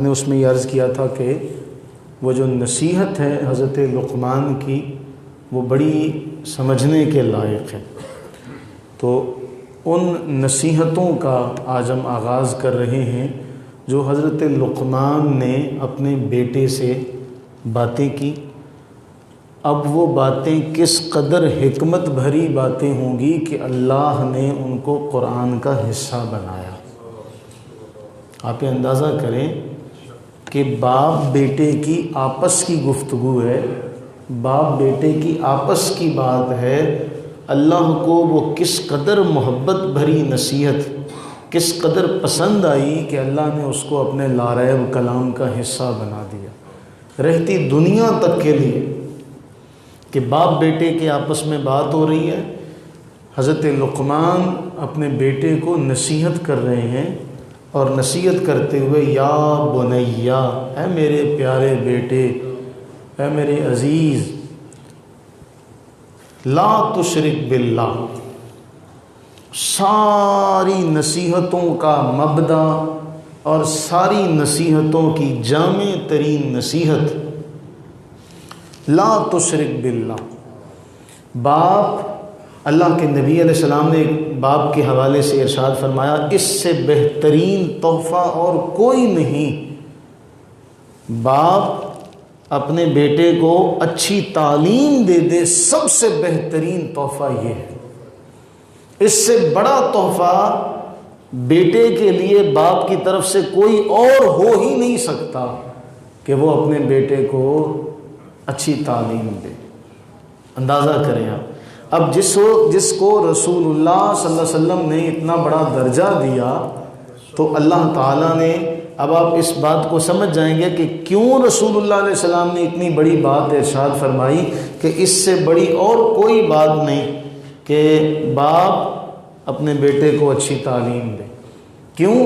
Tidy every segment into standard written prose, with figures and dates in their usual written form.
نے اس میں یہ عرض کیا تھا کہ وہ جو نصیحت ہے حضرت لقمان کی وہ بڑی سمجھنے کے لائق ہے. تو ان نصیحتوں کا آج ہم آغاز کر رہے ہیں جو حضرت لقمان نے اپنے بیٹے سے باتیں کی. اب وہ باتیں کس قدر حکمت بھری باتیں ہوں گی کہ اللہ نے ان کو قرآن کا حصہ بنایا. آپ یہ اندازہ کریں کہ باپ بیٹے کی آپس کی گفتگو ہے، باپ بیٹے کی آپس کی بات ہے. اللہ کو وہ کس قدر محبت بھری نصیحت کس قدر پسند آئی کہ اللہ نے اس کو اپنے لاریب کلام کا حصہ بنا دیا. رہتی دنیا تک کے لیے کہ باپ بیٹے کے آپس میں بات ہو رہی ہے، حضرت لقمان اپنے بیٹے کو نصیحت کر رہے ہیں اور نصیحت کرتے ہوئے یا بنیا، اے میرے پیارے بیٹے، اے میرے عزیز، لا تشرک باللہ. ساری نصیحتوں کا مبدا اور ساری نصیحتوں کی جامع ترین نصیحت لا تشرک باللہ. باپ، اللہ کے نبی علیہ السلام نے ایک باپ کے حوالے سے ارشاد فرمایا اس سے بہترین تحفہ اور کوئی نہیں. باپ اپنے بیٹے کو اچھی تعلیم دے دے، سب سے بہترین تحفہ یہ ہے. اس سے بڑا تحفہ بیٹے کے لیے باپ کی طرف سے کوئی اور ہو ہی نہیں سکتا کہ وہ اپنے بیٹے کو اچھی تعلیم دے. اندازہ کریں آپ. اب جس کو رسول اللہ صلی اللہ علیہ وسلم نے اتنا بڑا درجہ دیا تو اللہ تعالیٰ نے، اب آپ اس بات کو سمجھ جائیں گے کہ کیوں رسول اللہ علیہ السلام نے اتنی بڑی بات ارشاد فرمائی کہ اس سے بڑی اور کوئی بات نہیں کہ باپ اپنے بیٹے کو اچھی تعلیم دے. کیوں؟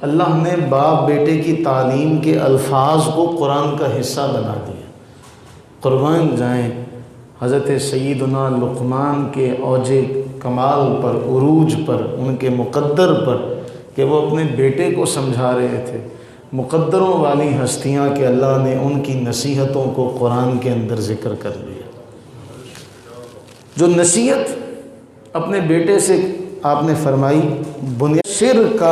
اللہ نے باپ بیٹے کی تعلیم کے الفاظ کو قرآن کا حصہ بنا دیا. قربان جائیں حضرت سیدنا لقمان کے اوج کمال پر، عروج پر، ان کے مقدر پر کہ وہ اپنے بیٹے کو سمجھا رہے تھے. مقدروں والی ہستیاں کہ اللہ نے ان کی نصیحتوں کو قرآن کے اندر ذکر کر دیا. جو نصیحت اپنے بیٹے سے آپ نے فرمائی، شرک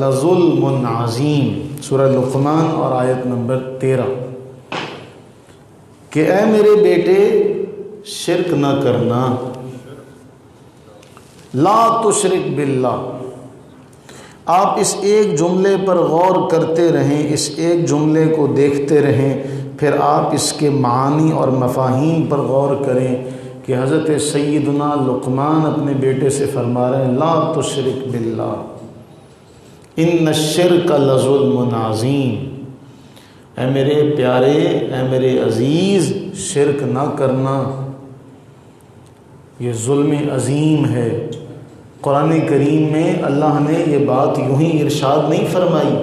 لظلم عظیم، سورہ لقمان اور آیت نمبر 13، کہ اے میرے بیٹے شرک نہ کرنا. لا تشرک باللہ. آپ اس ایک جملے پر غور کرتے رہیں، اس ایک جملے کو دیکھتے رہیں، پھر آپ اس کے معانی اور مفاہیم پر غور کریں کہ حضرت سیدنا لقمان اپنے بیٹے سے فرما رہے ہیں لا تشرک باللہ ان الشرک لظلم عظیم. اے میرے پیارے، اے میرے عزیز، شرک نہ کرنا، یہ ظلم عظیم ہے. قرآن کریم میں اللہ نے یہ بات یوں ہی ارشاد نہیں فرمائی.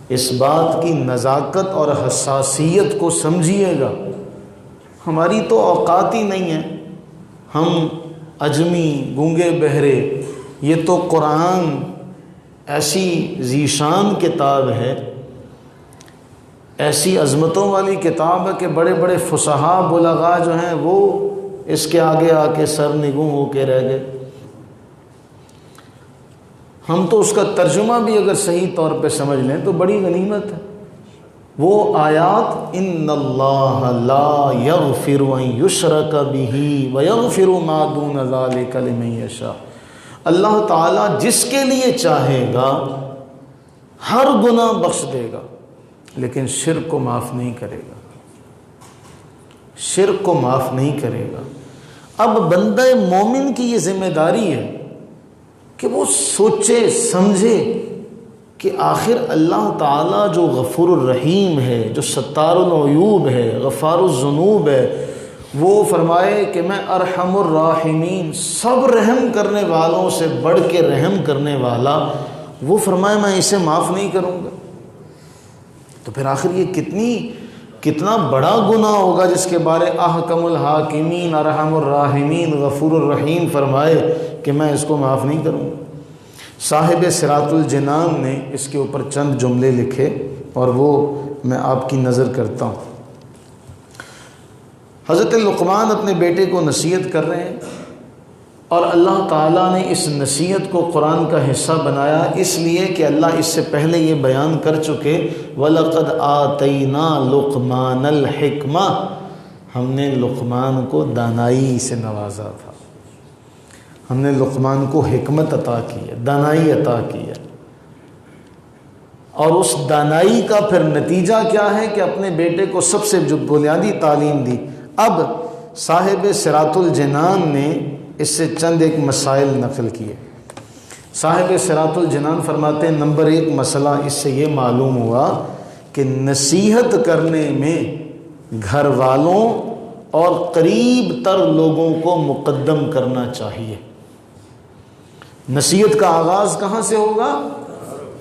اس بات کی نزاکت اور حساسیت کو سمجھیے گا. ہماری تو اوقات ہی نہیں ہے، ہم عجمی، گونگے بہرے. یہ تو قرآن ایسی ذیشان کتاب ہے، ایسی عظمتوں والی کتاب ہے کہ بڑے بڑے فصحاء بلغاء جو ہیں وہ اس کے آگے آ کے سر نگوں ہو کے رہ گئے. ہم تو اس کا ترجمہ بھی اگر صحیح طور پہ سمجھ لیں تو بڑی غنیمت ہے. وہ آیات ان اللہ لا یغفر ان یشرک بہ ویغفر ما دون ذلک لمن یشاء. اللہ تعالیٰ جس کے لیے چاہے گا ہر گناہ بخش دے گا، لیکن شرک کو معاف نہیں کرے گا. شرک کو معاف نہیں کرے گا. اب بندہ مومن کی یہ ذمہ داری ہے کہ وہ سوچے سمجھے کہ آخر اللہ تعالیٰ جو غفور الرحیم ہے، جو ستار العیوب ہے، غفار الذنوب ہے، وہ فرمائے کہ میں ارحم الراحمین، سب رحم کرنے والوں سے بڑھ کے رحم کرنے والا، وہ فرمائے میں اسے معاف نہیں کروں گا. تو پھر آخر یہ کتنا بڑا گناہ ہوگا جس کے بارے احکم الحاکمین، ارحم الراحمین، غفور الرحیم فرمائے کہ میں اس کو معاف نہیں کروں گا. صاحب صراط الجنان نے اس کے اوپر چند جملے لکھے. اور وہ میں آپ کی نظر کرتا ہوں۔ حضرت لقمان اپنے بیٹے کو نصیحت کر رہے ہیں، اور اللہ تعالیٰ نے اس نصیحت کو قرآن کا حصہ بنایا اس لیے کہ اللہ اس سے پہلے یہ بیان کر چکے وَلَقَدْ آتَيْنَا لُقْمَانَ الْحِكْمَةَ، ہم نے لقمان کو دانائی سے نوازا تھا، ہم نے لقمان کو حکمت عطا کی ہے، دانائی عطا کی ہے، اور اس دانائی کا پھر نتیجہ کیا ہے کہ اپنے بیٹے کو سب سے جو بنیادی تعلیم دی۔ اب صاحب صراط الجنان نے اس سے چند ایک مسائل نقل کیے۔ صاحب صراط الجنان فرماتے ہیں نمبر 1 مسئلہ اس سے یہ معلوم ہوا کہ نصیحت کرنے میں گھر والوں اور قریب تر لوگوں کو مقدم کرنا چاہیے۔ نصیحت کا آغاز کہاں سے ہوگا؟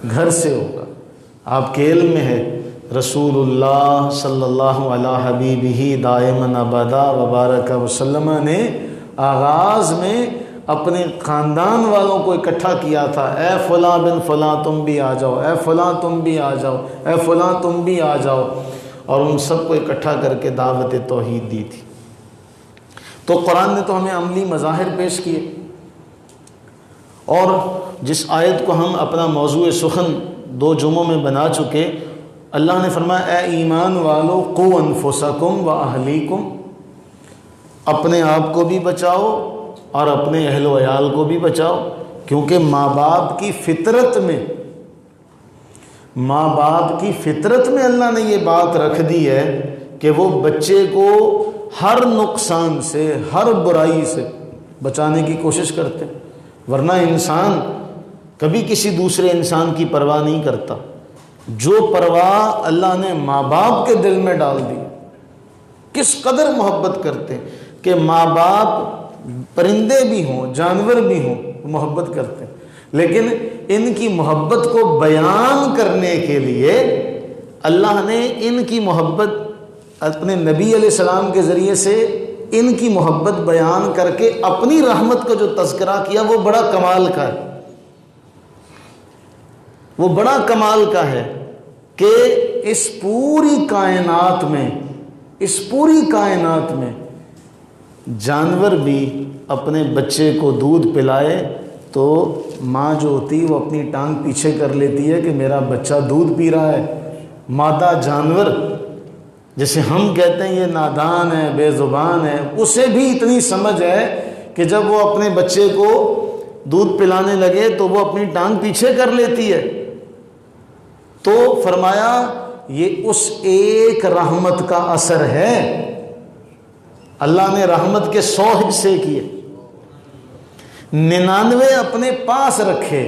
گھر سے ہوگا۔ آپ کے علم میں ہے رسول اللہ صلی اللہ علیہ حبیبہ دائماً ابدا وبارک وسلم نے آغاز میں اپنے خاندان والوں کو اکٹھا کیا تھا، اے فلاں بن فلاں تم بھی آ جاؤ، اے فلاں تم بھی آ جاؤ، اے فلاں تم بھی آ جاؤ، اور ان سب کو اکٹھا کر کے دعوت توحید دی تھی۔ تو قرآن نے تو ہمیں عملی مظاہر پیش کیے، اور جس آیت کو ہم اپنا موضوع سخن 2 جمعوں میں بنا چکے، اللہ نے فرمایا اے ایمان والو قو انفسکم و اہلیکم، اپنے آپ کو بھی بچاؤ اور اپنے اہل و عیال کو بھی بچاؤ، کیونکہ ماں باپ کی فطرت میں اللہ نے یہ بات رکھ دی ہے کہ وہ بچے کو ہر نقصان سے، ہر برائی سے بچانے کی کوشش کرتے ہیں، ورنہ انسان کبھی کسی دوسرے انسان کی پرواہ نہیں کرتا۔ جو پرواہ اللہ نے ماں باپ کے دل میں ڈال دی، کس قدر محبت کرتے ہیں کہ ماں باپ پرندے بھی ہوں جانور بھی ہوں محبت کرتے ہیں، لیکن ان کی محبت کو بیان کرنے کے لیے اللہ نے ان کی محبت اپنے نبی علیہ السلام کے ذریعے سے ان کی محبت بیان کر کے اپنی رحمت کا جو تذکرہ کیا وہ بڑا کمال کا ہے، وہ بڑا کمال کا ہے کہ اس پوری کائنات میں جانور بھی اپنے بچے کو دودھ پلائے تو ماں جو ہوتی ہے وہ اپنی ٹانگ پیچھے کر لیتی ہے کہ میرا بچہ دودھ پی رہا ہے۔ مادہ جانور جسے ہم کہتے ہیں یہ نادان ہے، بے زبان ہے، اسے بھی اتنی سمجھ ہے کہ جب وہ اپنے بچے کو دودھ پلانے لگے تو وہ اپنی ٹانگ پیچھے کر لیتی ہے۔ تو فرمایا یہ اس ایک رحمت کا اثر ہے، اللہ نے رحمت کے 100 حصے کیے، 99 اپنے پاس رکھے،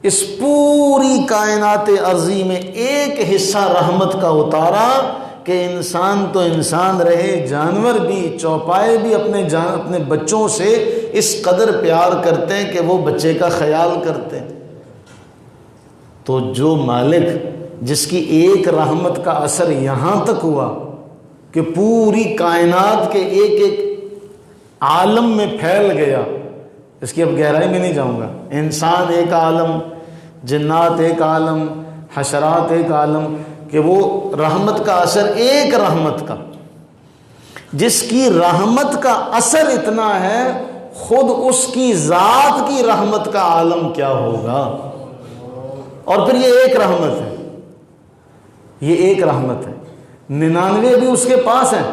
اس پوری کائنات ارضی میں ایک حصہ رحمت کا اتارا کہ انسان تو انسان رہے، جانور بھی، چوپائے بھی اپنے بچوں سے اس قدر پیار کرتے ہیں کہ وہ بچے کا خیال کرتے ہیں۔ تو جو مالک جس کی ایک رحمت کا اثر یہاں تک ہوا کہ پوری کائنات کے ایک ایک عالم میں پھیل گیا، اس کی اب گہرائی میں نہیں جاؤں گا، انسان ایک عالم، جنات ایک عالم، حشرات ایک عالم، کہ وہ رحمت کا اثر ایک رحمت کا، جس کی رحمت کا اثر اتنا ہے خود اس کی ذات کی رحمت کا عالم کیا ہوگا۔ اور پھر یہ ایک رحمت ہے، یہ ایک رحمت ہے، 99 بھی اس کے پاس ہیں،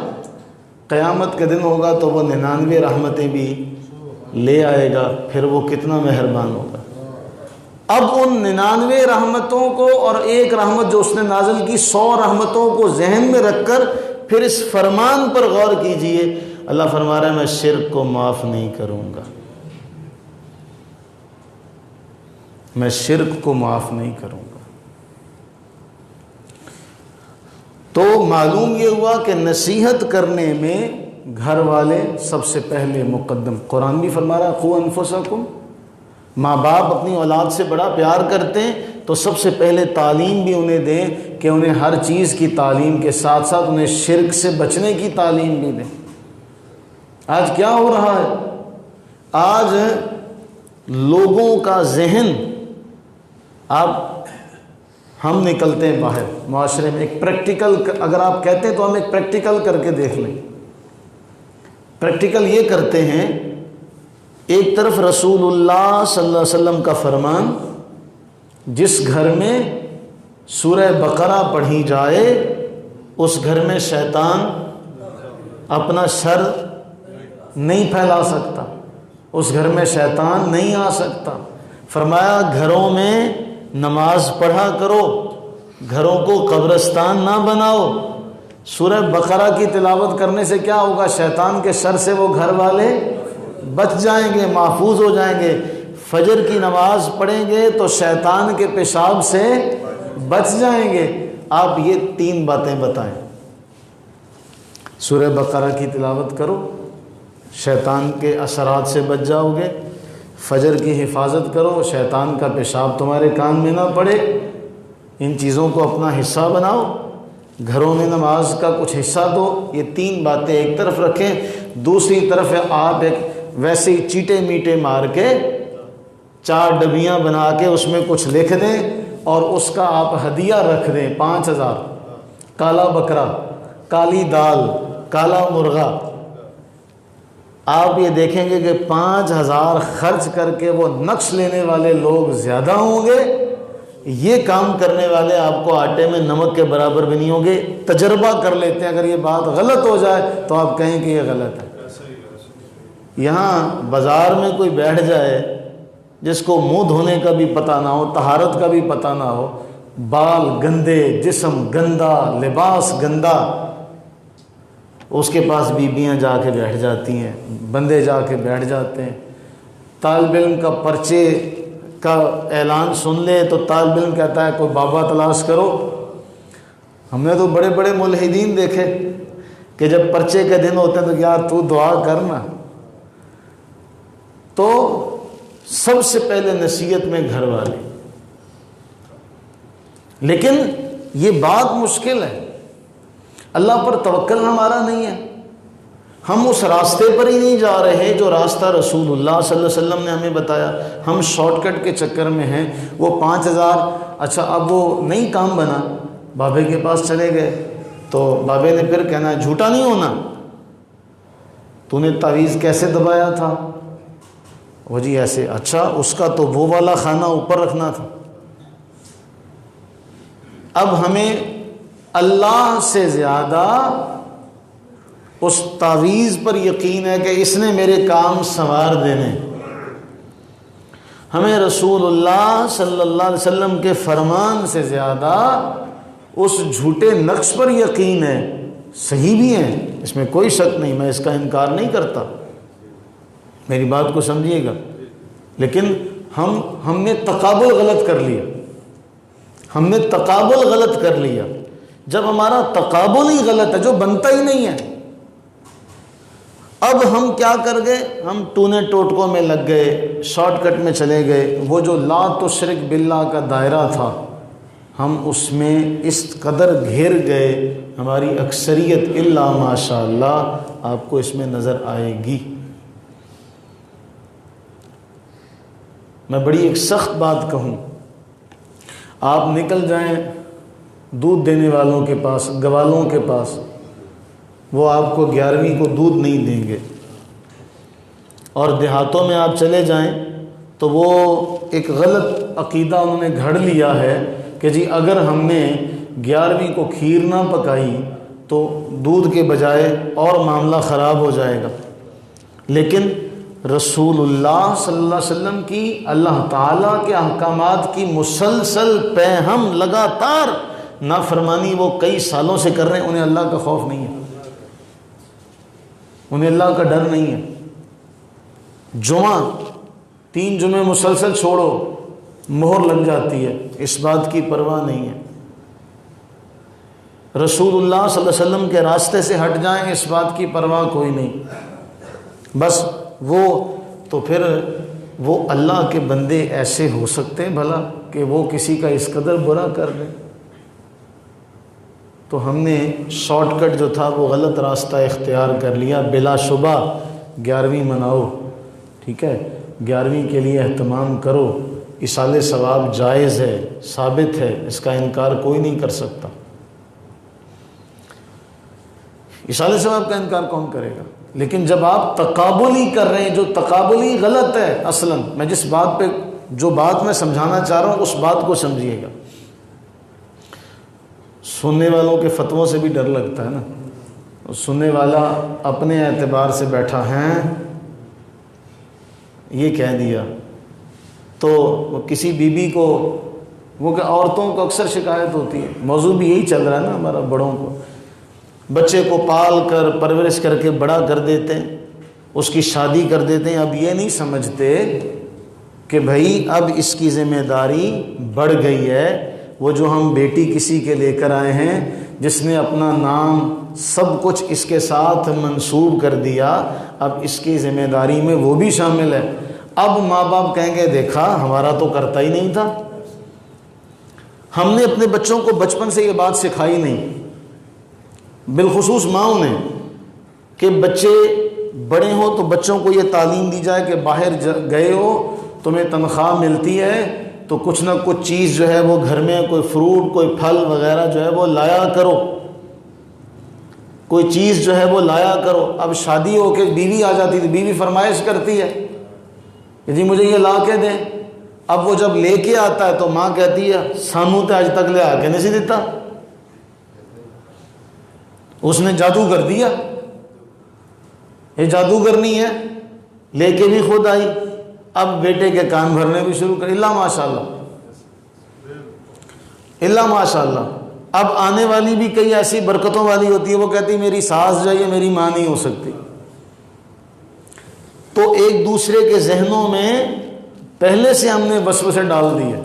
قیامت کے دن ہوگا تو وہ 99 رحمتیں بھی لے آئے گا، پھر وہ کتنا مہربان ہوگا۔ اب ان 99 رحمتوں کو اور ایک رحمت جو اس نے نازل کی، 100 رحمتوں کو ذہن میں رکھ کر پھر اس فرمان پر غور کیجئے، اللہ فرما رہا ہے میں شرک کو معاف نہیں کروں گا، میں شرک کو معاف نہیں کروں گا۔ تو معلوم یہ ہوا کہ نصیحت کرنے میں گھر والے سب سے پہلے مقدم، قرآن بھی فرما رہا ہے قو انفسکم، ماں باپ اپنی اولاد سے بڑا پیار کرتے ہیں تو سب سے پہلے تعلیم بھی انہیں دیں کہ انہیں ہر چیز کی تعلیم کے ساتھ ساتھ انہیں شرک سے بچنے کی تعلیم بھی دیں۔ آج کیا ہو رہا ہے؟ آج لوگوں کا ذہن، آپ ہم نکلتے ہیں باہر معاشرے میں، ایک پریکٹیکل، اگر آپ کہتے ہیں تو ہم ایک پریکٹیکل کر کے دیکھ لیں۔ پریکٹیکل یہ کرتے ہیں، ایک طرف رسول اللہ صلی اللہ علیہ وسلم کا فرمان، جس گھر میں سورہ بقرہ پڑھی جائے اس گھر میں شیطان اپنا شر نہیں پھیلا سکتا، اس گھر میں شیطان نہیں آ سکتا۔ فرمایا گھروں میں نماز پڑھا کرو، گھروں کو قبرستان نہ بناؤ۔ سورہ بقرہ کی تلاوت کرنے سے کیا ہوگا؟ شیطان کے شر سے وہ گھر والے بچ جائیں گے، محفوظ ہو جائیں گے۔ فجر کی نماز پڑھیں گے تو شیطان کے پیشاب سے بچ جائیں گے۔ آپ یہ 3 باتیں بتائیں۔ سورہ بقرہ کی تلاوت کرو، شیطان کے اثرات سے بچ جاؤ گے۔ فجر کی حفاظت کرو، شیطان کا پیشاب تمہارے کان میں نہ پڑے۔ ان چیزوں کو اپنا حصہ بناؤ، گھروں میں نماز کا کچھ حصہ دو۔ یہ 3 باتیں ایک طرف رکھیں، دوسری طرف آپ ایک ویسے ہی چیٹے میٹے مار کے 4 ڈبیاں بنا کے اس میں کچھ لکھ دیں اور اس کا آپ ہدیہ رکھ دیں 5000، کالا بکرا، کالی دال، کالا مرغا۔ آپ یہ دیکھیں گے کہ 5000 خرچ کر کے وہ نقش لینے والے لوگ زیادہ ہوں گے، یہ کام کرنے والے آپ کو آٹے میں نمک کے برابر بھی نہیں ہوں گے۔ تجربہ کر لیتے ہیں، اگر یہ بات غلط ہو جائے تو آپ کہیں کہ یہ غلط ہے۔ یہاں بازار میں کوئی بیٹھ جائے جس کو منہ دھونے کا بھی پتہ نہ ہو، طہارت کا بھی پتہ نہ ہو، بال گندے، جسم گندا، لباس گندا، اس کے پاس بیویاں جا کے بیٹھ جاتی ہیں، بندے جا کے بیٹھ جاتے ہیں۔ طالب علم کا پرچے کا اعلان سن لے تو طالب علم کہتا ہے کوئی بابا تلاش کرو۔ ہم نے تو بڑے بڑے ملحدین دیکھے کہ جب پرچے کے دن ہوتے ہیں تو یار تو دعا کرنا۔ تو سب سے پہلے نصیحت میں گھر والے، لیکن یہ بات مشکل ہے، اللہ پر توکل ہمارا نہیں ہے، ہم اس راستے پر ہی نہیں جا رہے جو راستہ رسول اللہ صلی اللہ علیہ وسلم نے ہمیں بتایا۔ ہم شارٹ کٹ کے چکر میں ہیں۔ وہ 5000، اچھا اب وہ نہیں کام بنا، بابے کے پاس چلے گئے تو بابے نے پھر کہنا جھوٹا نہیں ہونا، تو نے تعویذ کیسے دبایا تھا؟ وہ جی ایسے، اچھا اس کا تو وہ والا کھانا اوپر رکھنا تھا۔ اب ہمیں اللہ سے زیادہ اس تعویذ پر یقین ہے کہ اس نے میرے کام سنوار دینے۔ ہمیں رسول اللہ صلی اللہ علیہ وسلم کے فرمان سے زیادہ اس جھوٹے نقش پر یقین ہے۔ صحیح بھی ہیں، اس میں کوئی شک نہیں، میں اس کا انکار نہیں کرتا، میری بات کو سمجھیے گا۔ لیکن ہم نے تقابل غلط کر لیا، ہم نے تقابل غلط کر لیا۔ جب ہمارا تقابل ہی غلط ہے، جو بنتا ہی نہیں ہے، اب ہم کیا کر گئے؟ ہم ٹونے ٹوٹکوں میں لگ گئے، شارٹ کٹ میں چلے گئے۔ وہ جو لا تشرک باللہ کا دائرہ تھا، ہم اس میں اس قدر گھیر گئے، ہماری اکثریت الا ماشاء اللہ آپ کو اس میں نظر آئے گی۔ میں بڑی ایک سخت بات کہوں، آپ نکل جائیں دودھ دینے والوں کے پاس، گوالوں کے پاس، وہ آپ کو 11ویں کو دودھ نہیں دیں گے۔ اور دیہاتوں میں آپ چلے جائیں تو وہ ایک غلط عقیدہ انہوں نے گھڑ لیا ہے کہ جی اگر ہم نے 11ویں کو کھیر نہ پکائی تو دودھ کے بجائے اور معاملہ خراب ہو جائے گا۔ لیکن رسول اللہ صلی اللہ علیہ وسلم کی، اللہ تعالیٰ کے احکامات کی مسلسل پیہم لگاتار نافرمانی وہ کئی سالوں سے کر رہے ہیں، انہیں اللہ کا خوف نہیں ہے، انہیں اللہ کا ڈر نہیں ہے۔ جمعہ 3 جمعے مسلسل چھوڑو مہر لگ جاتی ہے، اس بات کی پرواہ نہیں ہے۔ رسول اللہ صلی اللہ علیہ وسلم کے راستے سے ہٹ جائیں، اس بات کی پرواہ کوئی نہیں۔ بس وہ تو پھر وہ اللہ کے بندے ایسے ہو سکتے ہیں بھلا کہ وہ کسی کا اس قدر برا کر دیں؟ تو ہم نے شارٹ کٹ جو تھا وہ غلط راستہ اختیار کر لیا۔ بلا شبہ 11ویں مناؤ، ٹھیک ہے، 11ویں کے لیے اہتمام کرو، ایصال ثواب جائز ہے، ثابت ہے، اس کا انکار کوئی نہیں کر سکتا۔ ایصال ثواب کا انکار کون کرے گا؟ لیکن جب آپ تقابلی کر رہے ہیں، جو تقابلی غلط ہے اصلاً، میں جس بات پہ جو بات میں سمجھانا چاہ رہا ہوں اس بات کو سمجھیے گا۔ سننے والوں کے فتووں سے بھی ڈر لگتا ہے نا، سننے والا اپنے اعتبار سے بیٹھا ہے، یہ کہہ دیا تو وہ کسی بیوی کو، وہ کہ عورتوں کو اکثر شکایت ہوتی ہے، موضوع بھی یہی چل رہا ہے نا ہمارا، بڑوں کو، بچے کو پال کر پرورش کر کے بڑا کر دیتے ہیں، اس کی شادی کر دیتے ہیں، اب یہ نہیں سمجھتے کہ بھائی اب اس کی ذمہ داری بڑھ گئی ہے، وہ جو ہم بیٹی کسی کے لے کر آئے ہیں، جس نے اپنا نام سب کچھ اس کے ساتھ منسوب کر دیا، اب اس کی ذمہ داری میں وہ بھی شامل ہے۔ اب ماں باپ کہیں گے دیکھا ہمارا تو کرتا ہی نہیں تھا، ہم نے اپنے بچوں کو بچپن سے یہ بات سکھائی نہیں، بالخصوص ماؤں نے، کہ بچے بڑے ہوں تو بچوں کو یہ تعلیم دی جائے کہ باہر گئے ہو، تمہیں تنخواہ ملتی ہے تو کچھ نہ کچھ چیز جو ہے وہ گھر میں، کوئی فروٹ، کوئی پھل وغیرہ جو ہے وہ لایا کرو، کوئی چیز جو ہے وہ لایا کرو۔ اب شادی ہو کے بیوی آ جاتی تو بیوی فرمائش کرتی ہے کہ جی مجھے یہ لا کے دیں، اب وہ جب لے کے آتا ہے تو ماں کہتی ہے سانو تے آج تک لے آ کے نہیں سی دیتا، اس نے جادو کر دیا، یہ جادو کرنی ہے، لے کے بھی خود آئی، اب بیٹے کے کان بھرنے بھی شروع کر، اللہ ماشاء اللہ، اللہ ماشاء اللہ۔ اب آنے والی بھی کئی ایسی برکتوں والی ہوتی ہے، وہ کہتی میری ساس جو ہے میری ماں نہیں ہو سکتی، تو ایک دوسرے کے ذہنوں میں پہلے سے ہم نے وسوسے ڈال دیے،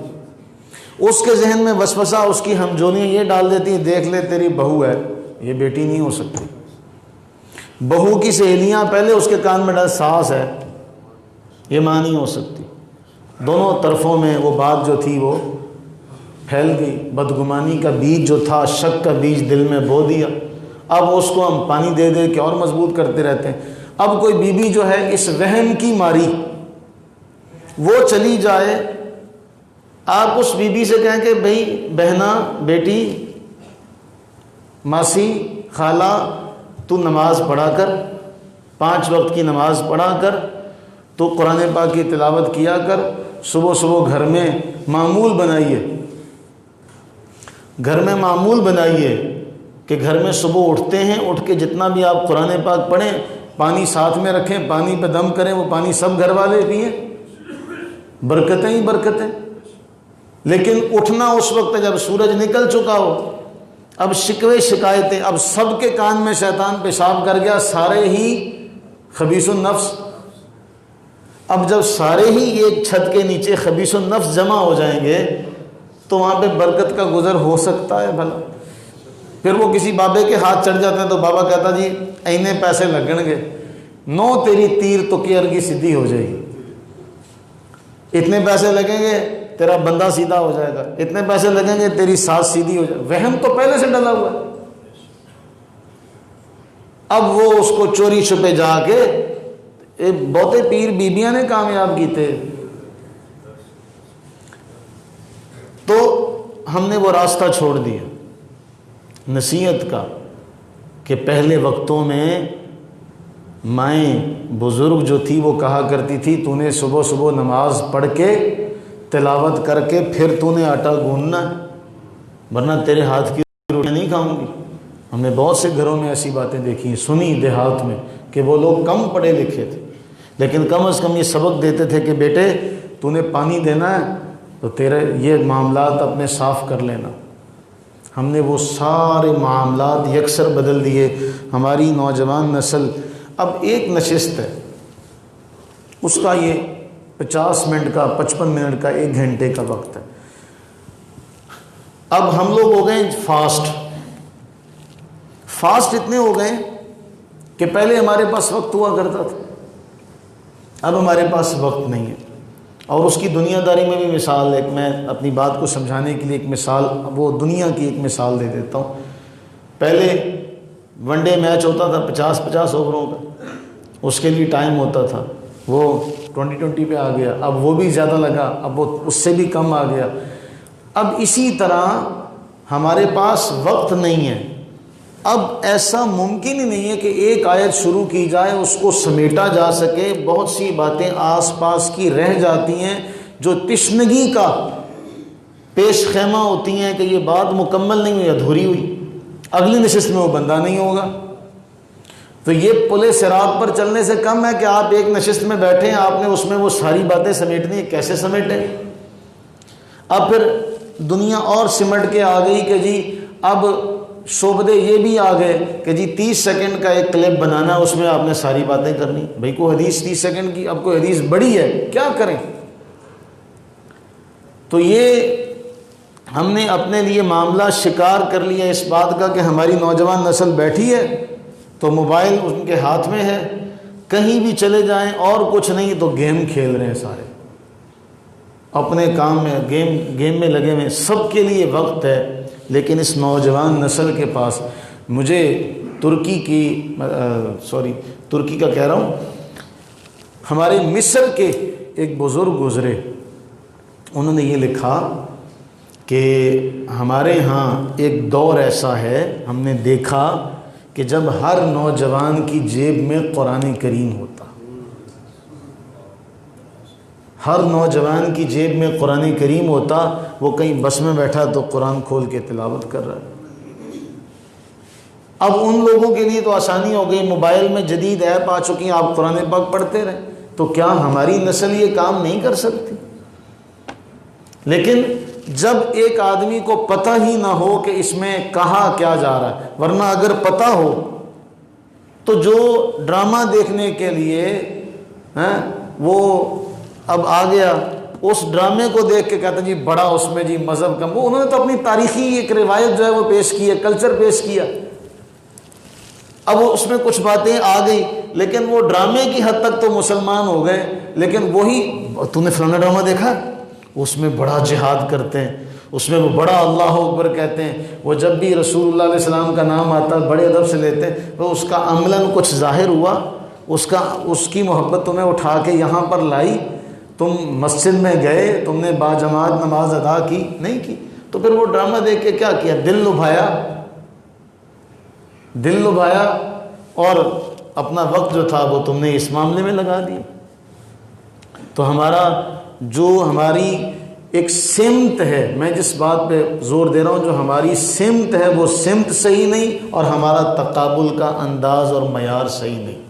اس کے ذہن میں وسوسہ، اس کی ہمجونیاں یہ ڈال دیتی ہیں دیکھ لے تیری بہو ہے، یہ بیٹی نہیں ہو سکتی۔ بہو کی سہیلیاں پہلے اس کے کان میں ڈال ساس ہے، یہ ماں نہیں ہو سکتی۔ دونوں طرفوں میں وہ بات جو تھی وہ پھیل گئی، بدگمانی کا بیج جو تھا، شک کا بیج دل میں بو دیا، اب اس کو ہم پانی دے دے کے اور مضبوط کرتے رہتے ہیں۔ اب کوئی بیوی جو ہے اس وہم کی ماری وہ چلی جائے، آپ اس بیوی سے کہیں کہ بھئی بہنا، بیٹی، ماسی، خالہ، تو نماز پڑھا کر، 5 وقت کی نماز پڑھا کر، تو قرآن پاک کی تلاوت کیا کر، صبح صبح گھر میں معمول بنائیے، گھر میں معمول بنائیے کہ گھر میں صبح اٹھتے ہیں، اٹھ کے جتنا بھی آپ قرآن پاک پڑھیں، پانی ساتھ میں رکھیں، پانی پہ دم کریں، وہ پانی سب گھر والے پئیں، برکتیں ہی برکتیں۔ لیکن اٹھنا اس وقت جب سورج نکل چکا ہو، اب شکوے شکایتیں، اب سب کے کان میں شیطان پیشاب کر گیا، سارے ہی خبیث النفس، اب جب سارے ہی ایک چھت کے نیچے خبیث النفس جمع ہو جائیں گے تو وہاں پہ برکت کا گزر ہو سکتا ہے بھلا؟ پھر وہ کسی بابے کے ہاتھ چڑھ جاتے ہیں تو بابا کہتا جی اینے پیسے لگن گے، نو تیری تیر تکی ارگی سیدھی ہو جائے گی، اتنے پیسے لگیں گے تیرا بندہ سیدھا ہو جائے گا، اتنے پیسے لگیں گے تیری ساس سیدھی ہو جائے گا۔ وہم تو پہلے سے ڈلا ہوا ہے، اب وہ اس کو چوری چھپے جا کے، بہتے پیر بیبیاں نے کامیاب کیتے، تو ہم نے وہ راستہ چھوڑ دیا نصیحت کا کہ پہلے وقتوں میں مائیں بزرگ جو تھی وہ کہا کرتی تھی تو نے صبح صبح نماز پڑھ کے تلاوت کر کے پھر تو نے آٹا گوندنا ہے، ورنہ تیرے ہاتھ کی روٹیاں نہیں کھاؤں گی۔ ہم نے بہت سے گھروں میں ایسی باتیں دیکھی ہیں، سنی دیہات میں، کہ وہ لوگ کم پڑھے لکھے تھے لیکن کم از کم یہ سبق دیتے تھے کہ بیٹے تو نے پانی دینا ہے تو تیرے یہ معاملات اپنے صاف کر لینا۔ ہم نے وہ سارے معاملات یکسر بدل دیے۔ ہماری نوجوان نسل اب ایک نشست ہے، اس کا یہ 50 منٹ کا، 55 منٹ کا، 1 گھنٹے کا وقت ہے۔ اب ہم لوگ ہو گئے فاسٹ اتنے ہو گئے کہ پہلے ہمارے پاس وقت ہوا کرتا تھا، اب ہمارے پاس وقت نہیں ہے۔ اور اس کی دنیا داری میں بھی مثال ایک، میں اپنی بات کو سمجھانے کے لیے ایک مثال، وہ دنیا کی ایک مثال دے دیتا ہوں۔ پہلے ون ڈے میچ ہوتا تھا 50 اووروں کا، اس کے لیے ٹائم ہوتا تھا، وہ 2020 پہ آ گیا، اب وہ بھی زیادہ لگا، اب وہ اس سے بھی کم آ گیا۔ اب اسی طرح ہمارے پاس وقت نہیں ہے، اب ایسا ممکن ہی نہیں ہے کہ ایک آیت شروع کی جائے اس کو سمیٹا جا سکے، بہت سی باتیں آس پاس کی رہ جاتی ہیں جو تشنگی کا پیش خیمہ ہوتی ہیں کہ یہ بات مکمل نہیں ہوئی، ادھوری ہوئی، اگلی نشست میں وہ بندہ نہیں ہوگا۔ تو یہ پل صراط پر چلنے سے کم ہے کہ آپ ایک نشست میں بیٹھے ہیں، آپ نے اس میں وہ ساری باتیں سمیٹنی ہیں، کیسے سمیٹیں؟ اب پھر دنیا اور سمٹ کے آ گئی کہ جی اب شعبدے یہ بھی آ گئے کہ جی 30 سیکنڈ کا ایک کلپ بنانا، اس میں آپ نے ساری باتیں کرنی۔ بھئی کوئی حدیث 30 سیکنڈ کی، اب کوئی حدیث بڑی ہے، کیا کریں؟ تو یہ ہم نے اپنے لیے معاملہ شکار کر لیا اس بات کا کہ ہماری نوجوان نسل بیٹھی ہے تو موبائل ان کے ہاتھ میں ہے، کہیں بھی چلے جائیں اور کچھ نہیں تو گیم کھیل رہے ہیں، سارے اپنے کام میں گیم میں لگے ہوئے، سب کے لیے وقت ہے، لیکن اس نوجوان نسل کے پاس۔ مجھے ترکی کا کہہ رہا ہوں، ہمارے مصر کے ایک بزرگ گزرے، انہوں نے یہ لکھا کہ ہمارے ہاں ایک دور ایسا ہے، ہم نے دیکھا کہ جب ہر نوجوان کی جیب میں قرآن کریم ہوتا، ہر نوجوان کی جیب میں قرآن کریم ہوتا، وہ کہیں بس میں بیٹھا تو قرآن کھول کے تلاوت کر رہا ہے۔ اب ان لوگوں کے لیے تو آسانی ہو گئی، موبائل میں جدید ایپ آ چکی ہیں، آپ قرآن پاک پڑھتے رہیں، تو کیا ہماری نسل یہ کام نہیں کر سکتی؟ لیکن جب ایک آدمی کو پتہ ہی نہ ہو کہ اس میں کہا کیا جا رہا ہے، ورنہ اگر پتہ ہو تو جو ڈرامہ دیکھنے کے لیے وہ اب آ گیا، اس ڈرامے کو دیکھ کے کہتا جی بڑا اس میں جی مذہب کم، وہ انہوں نے تو اپنی تاریخی ایک روایت جو ہے وہ پیش کی ہے، کلچر پیش کیا، اب وہ اس میں کچھ باتیں آ گئی، لیکن وہ ڈرامے کی حد تک تو مسلمان ہو گئے، لیکن وہی تو نے فلانا ڈرامہ دیکھا، اس میں بڑا جہاد کرتے ہیں، اس میں وہ بڑا اللہ اکبر کہتے ہیں، وہ جب بھی رسول اللہ علیہ السلام کا نام آتا بڑے ادب سے لیتے ہیں، وہ اس کا عملاً کچھ ظاہر ہوا، اس کی محبت تمہیں اٹھا کے یہاں پر لائی، تم مسجد میں گئے، تم نے باجماعت نماز ادا کی نہیں کی، تو پھر وہ ڈرامہ دیکھ کے کیا کیا؟ دل لبھایا اور اپنا وقت جو تھا وہ تم نے اس معاملے میں لگا دیا۔ تو ہماری ایک سمت ہے، میں جس بات پہ زور دے رہا ہوں، جو ہماری سمت ہے وہ سمت صحیح نہیں، اور ہمارا تقابل کا انداز اور معیار صحیح نہیں،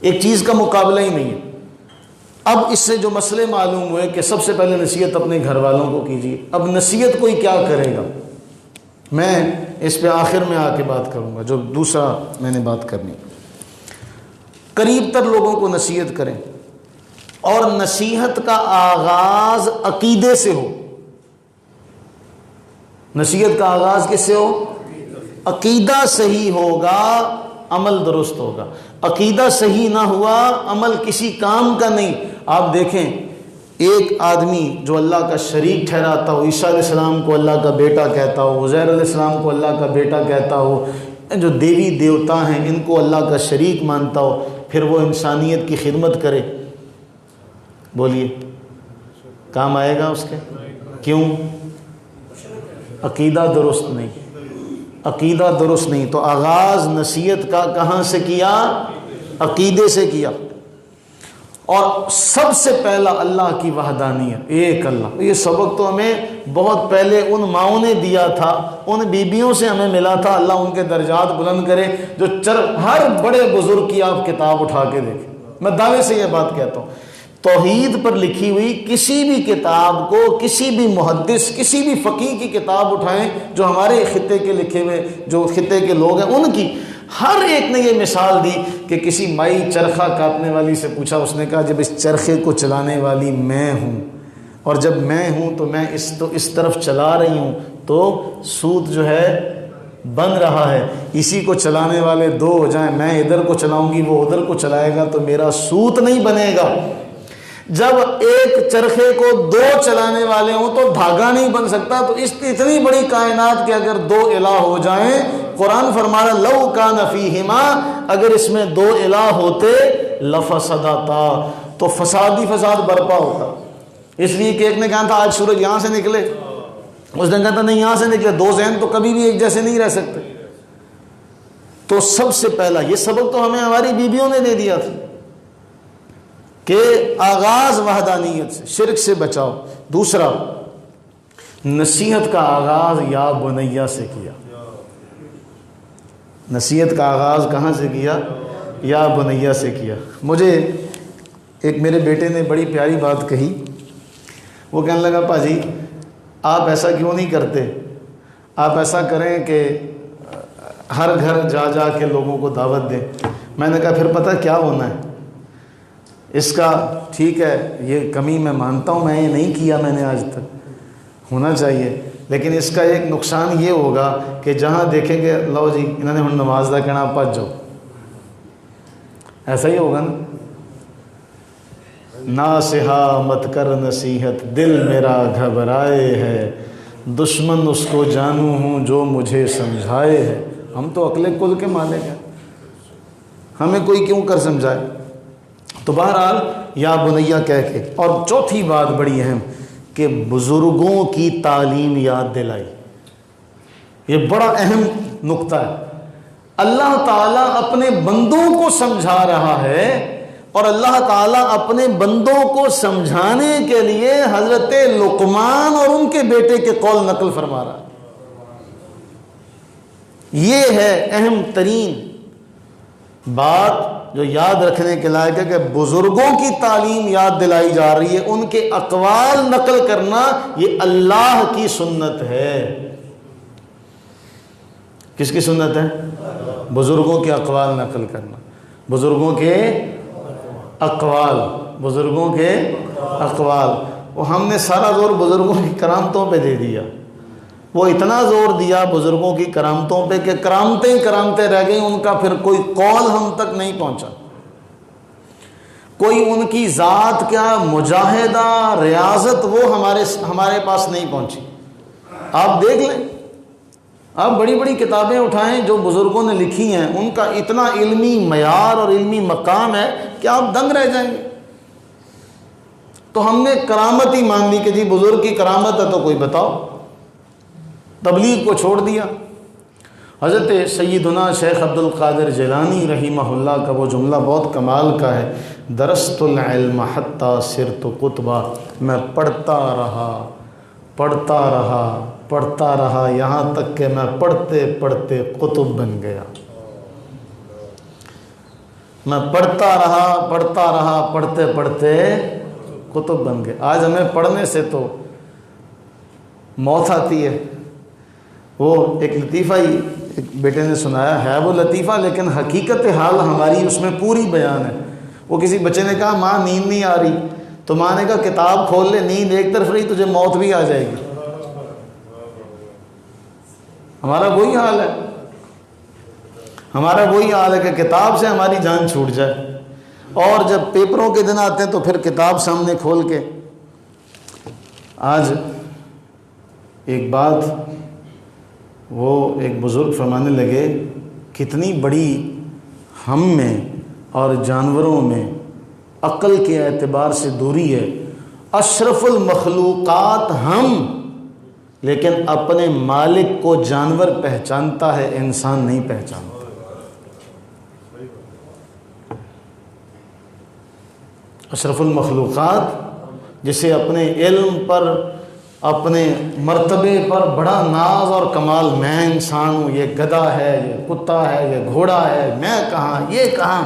ایک چیز کا مقابلہ ہی نہیں ہے۔ اب اس سے جو مسئلے معلوم ہوئے کہ سب سے پہلے نصیحت اپنے گھر والوں کو کیجیے۔ اب نصیحت کوئی کیا کرے گا، میں اس پہ آخر میں آ کے بات کروں گا، جو دوسرا میں نے بات کرنی، قریب تر لوگوں کو نصیحت کریں، اور نصیحت کا آغاز عقیدے سے ہو۔ نصیحت کا آغاز کس سے ہو؟ عقیدہ صحیح ہوگا، عمل درست ہوگا۔ عقیدہ صحیح نہ ہوا، عمل کسی کام کا نہیں۔ آپ دیکھیں ایک آدمی جو اللہ کا شریک ٹھہراتا ہو، عیسیٰ علیہ السلام کو اللہ کا بیٹا کہتا ہو، عزیر علیہ السلام کو اللہ کا بیٹا کہتا ہو، جو دیوی دیوتا ہیں ان کو اللہ کا شریک مانتا ہو، پھر وہ انسانیت کی خدمت کرے، بولیے کام آئے گا اس کے؟ کیوں؟ عقیدہ درست نہیں، عقیدہ درست نہیں۔ تو آغاز نصیحت کا کہاں سے کیا؟ عقیدے سے کیا، اور سب سے پہلا اللہ کی وحدانیت، ایک اللہ۔ یہ سبق تو ہمیں بہت پہلے ان ماؤں نے دیا تھا، ان بیبیوں سے ہمیں ملا تھا، اللہ ان کے درجات بلند کرے، جو ہر بڑے بزرگ کی آپ کتاب اٹھا کے دیکھیں، میں دعوے سے یہ بات کہتا ہوں، توحید پر لکھی ہوئی کسی بھی کتاب کو، کسی بھی محدث، کسی بھی فقیہ کی کتاب اٹھائیں جو ہمارے خطے کے لکھے ہوئے، جو خطے کے لوگ ہیں ان کی، ہر ایک نے یہ مثال دی کہ کسی مائی چرخہ کاٹنے والی سے پوچھا، اس نے کہا جب اس چرخے کو چلانے والی میں ہوں، اور جب میں ہوں تو میں اس طرف چلا رہی ہوں، تو سوت جو ہے بن رہا ہے، اسی کو چلانے والے دو ہو جائیں، میں ادھر کو چلاؤں گی وہ ادھر کو چلائے گا، تو میرا سوت نہیں بنے گا۔ جب ایک چرخے کو دو چلانے والے ہوں تو دھاگا نہیں بن سکتا، تو اس اتنی بڑی کائنات کے اگر دو الہ ہو جائیں، قرآن فرما رہا لو کان فیہما، اگر اس میں دو الہ ہوتے لفسدتا، تو فساد ہی فساد برپا ہوتا. اس لیے کہ ایک نے کہا تھا آج سورج یہاں سے نکلے، اس نے کہا تھا نہیں یہاں سے نکلے. دو ذہن تو کبھی بھی ایک جیسے نہیں رہ سکتے. تو سب سے پہلا یہ سبق تو ہمیں ہماری بیویوں نے دے دیا تھا کہ آغاز وحدانیت سے، شرک سے بچاؤ. دوسرا، نصیحت کا آغاز یا بنیا سے کیا. نصیحت کا آغاز کہاں سے کیا؟ یا بنیا سے کیا. مجھے ایک میرے بیٹے نے بڑی پیاری بات کہی. وہ کہنے لگا پاجی آپ ایسا کیوں نہیں کرتے، آپ ایسا کریں کہ ہر گھر جا جا کے لوگوں کو دعوت دیں. میں نے کہا پھر پتہ کیا ہونا ہے اس کا؟ ٹھیک ہے یہ کمی میں مانتا ہوں، میں یہ نہیں کیا میں نے آج تک، ہونا چاہیے، لیکن اس کا ایک نقصان یہ ہوگا کہ جہاں دیکھیں گے لو جی انہوں نے ہن نماز دا کہنا پج جاؤ، ایسا ہی ہوگا نا. ناصحہ مت کر نصیحت دل میرا گھبرائے ہے، دشمن اس کو جانوں ہوں جو مجھے سمجھائے ہے. ہم تو عقل کل کے مالک ہیں، ہمیں کوئی کیوں کر سمجھائے. تو بہرحال یا بنیا کہہ کے. اور چوتھی بات بڑی اہم کہ بزرگوں کی تعلیم یاد دلائی. یہ بڑا اہم نقطہ ہے. اللہ تعالیٰ اپنے بندوں کو سمجھا رہا ہے اور اللہ تعالیٰ اپنے بندوں کو سمجھانے کے لیے حضرت لقمان اور ان کے بیٹے کے قول نقل فرما رہا ہے. یہ ہے اہم ترین بات جو یاد رکھنے کے لائق ہے کہ بزرگوں کی تعلیم یاد دلائی جا رہی ہے. ان کے اقوال نقل کرنا یہ اللہ کی سنت ہے. کس کی سنت ہے؟ بزرگوں کے اقوال نقل کرنا. بزرگوں کے اقوال، بزرگوں کے اقوال. وہ ہم نے سارا زور بزرگوں کی کرامتوں پہ دے دیا. وہ اتنا زور دیا بزرگوں کی کرامتوں پہ کہ کرامتیں کرامتیں رہ گئیں، ان کا پھر کوئی قول ہم تک نہیں پہنچا. کوئی ان کی ذات کیا مجاہدہ ریاضت وہ ہمارے پاس نہیں پہنچی. آپ دیکھ لیں، آپ بڑی بڑی کتابیں اٹھائیں جو بزرگوں نے لکھی ہیں، ان کا اتنا علمی معیار اور علمی مقام ہے کہ آپ دنگ رہ جائیں گے. تو ہم نے کرامت ہی مان لی کہ جی بزرگ کی کرامت ہے تو کوئی بتاؤ. تبلیغ کو چھوڑ دیا. حضرت سیدنا شیخ عبد القادر جیلانی رحمہ اللہ کا وہ جملہ بہت کمال کا ہے، درست العلم حتی صرت قطبہ. میں پڑھتا رہا یہاں تک کہ میں پڑھتے پڑھتے قطب بن گیا. میں پڑھتا رہا پڑھتے پڑھتے قطب بن گئے. آج ہمیں پڑھنے سے تو موت آتی ہے. وہ ایک لطیفہ ہی ایک بیٹے نے سنایا ہے، وہ لطیفہ لیکن حقیقت حال ہماری اس میں پوری بیان ہے. وہ کسی بچے نے کہا ماں نیند نہیں آ رہی، تو ماں نے کہا کتاب کھول لے، نیند ایک طرف رہی تجھے موت بھی آ جائے گی. ہمارا وہی حال ہے، ہمارا وہی حال ہے کہ کتاب سے ہماری جان چھوٹ جائے، اور جب پیپروں کے دن آتے ہیں تو پھر کتاب سامنے کھول کے. آج ایک بات وہ ایک بزرگ فرمانے لگے، کتنی بڑی ہم میں اور جانوروں میں عقل کے اعتبار سے دوری ہے. اشرف المخلوقات ہم، لیکن اپنے مالک کو جانور پہچانتا ہے، انسان نہیں پہچانتا. اشرف المخلوقات جسے اپنے علم پر، اپنے مرتبے پر بڑا ناز اور کمال، میں انسان ہوں، یہ گدھا ہے، یہ کتا ہے، یہ گھوڑا ہے، میں کہاں، یہ کہاں.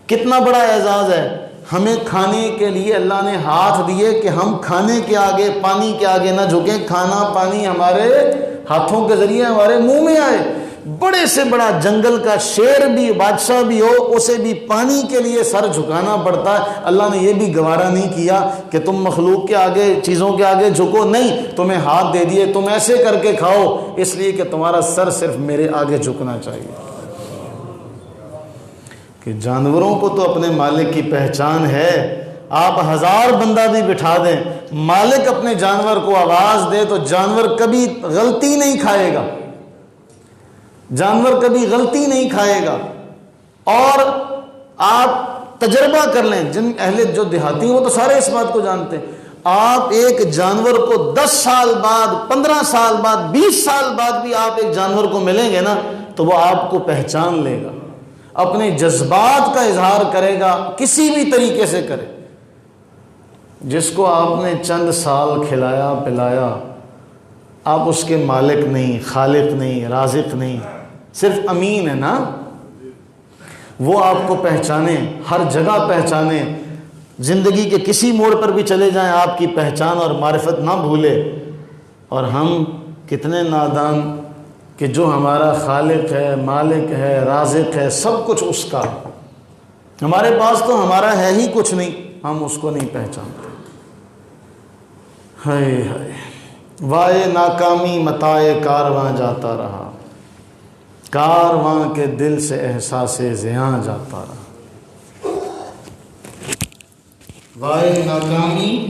کتنا بڑا اعزاز ہے. ہمیں کھانے کے لیے اللہ نے ہاتھ دیے کہ ہم کھانے کے آگے، پانی کے آگے نہ جھکیں، کھانا پانی ہمارے ہاتھوں کے ذریعے ہمارے منہ میں آئے. بڑے سے بڑا جنگل کا شیر بھی، بادشاہ بھی ہو، اسے بھی پانی کے لیے سر جھکانا پڑتا ہے. اللہ نے یہ بھی گوارا نہیں کیا کہ تم مخلوق کے آگے، چیزوں کے آگے جھکو، نہیں، تمہیں ہاتھ دے دیے، تم ایسے کر کے کھاؤ، اس لیے کہ تمہارا سر صرف میرے آگے جھکنا چاہیے. کہ جانوروں کو تو اپنے مالک کی پہچان ہے. آپ 1000 بندہ بھی بٹھا دیں، مالک اپنے جانور کو آواز دے تو جانور کبھی غلطی نہیں کھائے گا، جانور کبھی غلطی نہیں کھائے گا. اور آپ تجربہ کر لیں، جن جو دیہاتی ہیں وہ تو سارے اس بات کو جانتے ہیں، آپ ایک جانور کو 10 سال بعد، 15 سال بعد، 20 سال بعد بھی آپ ایک جانور کو ملیں گے نا تو وہ آپ کو پہچان لے گا، اپنے جذبات کا اظہار کرے گا، کسی بھی طریقے سے کرے۔ جس کو آپ نے چند سال کھلایا پلایا، آپ اس کے مالک نہیں، خالق نہیں، رازق نہیں، صرف امین ہے نا، وہ آپ کو پہچانے، ہر جگہ پہچانے، زندگی کے کسی موڑ پر بھی چلے جائیں آپ کی پہچان اور معرفت نہ بھولے۔ اور ہم کتنے نادان کہ جو ہمارا خالق ہے، مالک ہے، رازق ہے، سب کچھ اس کا، ہمارے پاس تو ہمارا ہے ہی کچھ نہیں، ہم اس کو نہیں پہچانتے۔ ہائے ہائے، وائے ناکامی متائے کارواں جاتا رہا، کارواں کے دل سے احساس زیاں جاتا رہا۔ وائے ناکامی